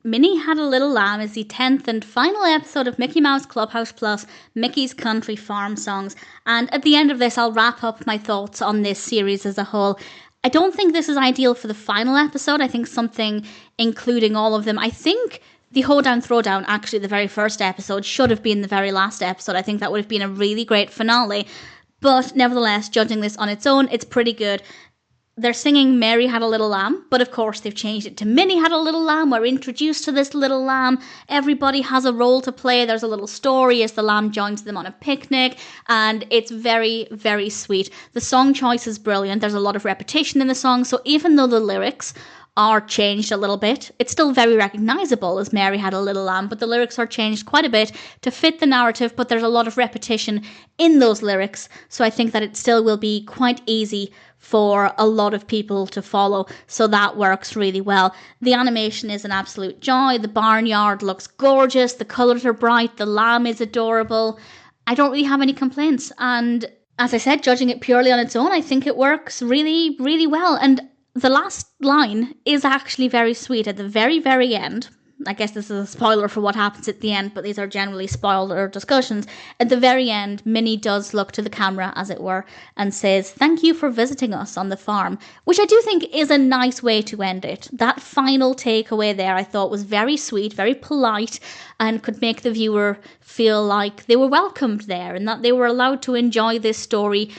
Minnie Had a Little Lamb is the 10th and final episode of Mickey Mouse Clubhouse Plus, Mickey's Country Farm Songs. And at the end of this, I'll wrap up my thoughts on this series as a whole. I don't think this is ideal for the final episode. I think something including all of them. I think the Hoedown Throwdown, actually the very first episode, should have been the very last episode. I think that would have been a really great finale. But nevertheless, judging this on its own, it's pretty good. They're singing Mary Had a Little Lamb, but of course they've changed it to Minnie Had a Little Lamb. We're introduced to this little lamb. Everybody has a role to play. There's a little story as the lamb joins them on a picnic, and it's very, very sweet. The song choice is brilliant. There's a lot of repetition in the song, so even though the lyrics are changed a little bit, it's still very recognisable as Mary Had a Little Lamb, but the lyrics are changed quite a bit to fit the narrative, but there's a lot of repetition in those lyrics, so I think that it still will be quite easy for a lot of people to follow, so that works really well. The animation is an absolute joy. The barnyard looks gorgeous, the colours are bright, the lamb is adorable. I don't really have any complaints, and as I said, judging it purely on its own, I think it works really, really well. And the last line is actually very sweet at the very, very end. I guess this is a spoiler for what happens at the end, but these are generally spoiler discussions. At the very end, Minnie does look to the camera, as it were, and says, "Thank you for visiting us on the farm," which I do think is a nice way to end it. That final takeaway there I thought was very sweet, very polite, and could make the viewer feel like they were welcomed there and that they were allowed to enjoy this story,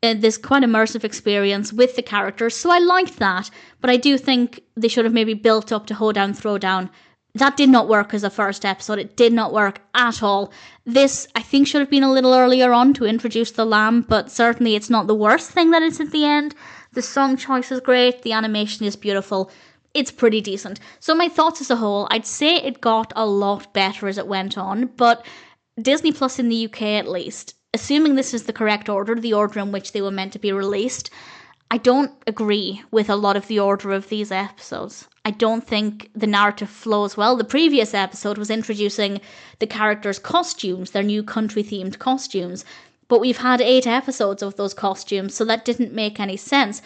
this quite immersive experience with the characters. So I liked that, but I do think they should have maybe built up to Hoedown Throwdown. That did not work as a first episode. It did not work at all. This, I think, should have been a little earlier on to introduce the lamb, but certainly it's not the worst thing that it's at the end. The song choice is great. The animation is beautiful. It's pretty decent. So my thoughts as a whole, I'd say it got a lot better as it went on, but Disney Plus in the UK at least, assuming this is the correct order, the order in which they were meant to be released, I don't agree with a lot of the order of these episodes. I don't think the narrative flows well. The previous episode was introducing the characters' costumes, their new country-themed costumes, but we've had 8 episodes of those costumes, so that didn't make any sense.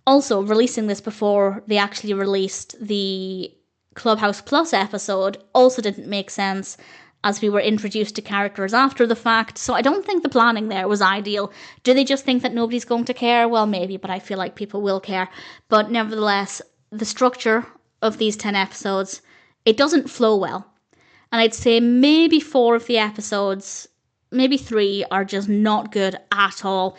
Also, releasing this before they actually released the Clubhouse Plus episode also didn't make sense, as we were introduced to characters after the fact, so I don't think the planning there was ideal. Do they just think that nobody's going to care? Well, maybe, but I feel like people will care. But nevertheless, the structure of these 10 episodes, it doesn't flow well. And I'd say maybe 4 of the episodes, maybe 3, are just not good at all.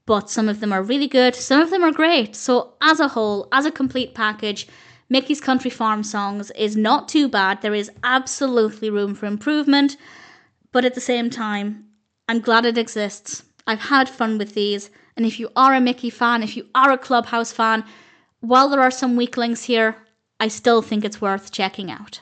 But some of them are really good, some of them are great. So as a whole, as a complete package, Mickey's Country Farm Songs is not too bad. There is absolutely room for improvement, but at the same time, I'm glad it exists. I've had fun with these, and if you are a Mickey fan, if you are a Clubhouse fan, while there are some weaklings here, I still think it's worth checking out.